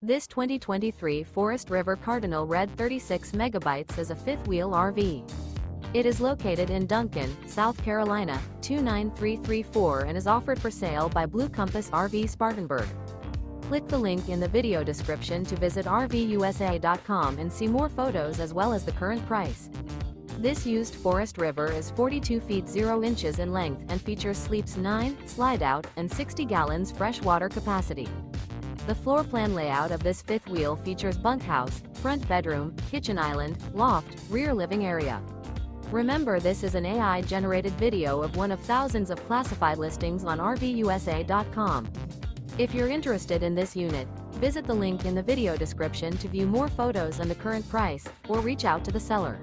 This 2023 Forest River Cardinal Red 36 megabytes is a fifth-wheel RV. It is located in Duncan, South Carolina, 29334 and is offered for sale by Blue Compass RV Spartanburg. Click the link in the video description to visit RVUSA.com and see more photos as well as the current price. This used Forest River is 42 feet 0 inches in length and features sleeps 9, slide-out, and 60 gallons fresh water capacity. The floor plan layout of this fifth wheel features bunkhouse, front bedroom, kitchen island, loft, rear living area. Remember, this is an AI-generated video of one of thousands of classified listings on RVUSA.com. If you're interested in this unit, visit the link in the video description to view more photos and the current price, or reach out to the seller.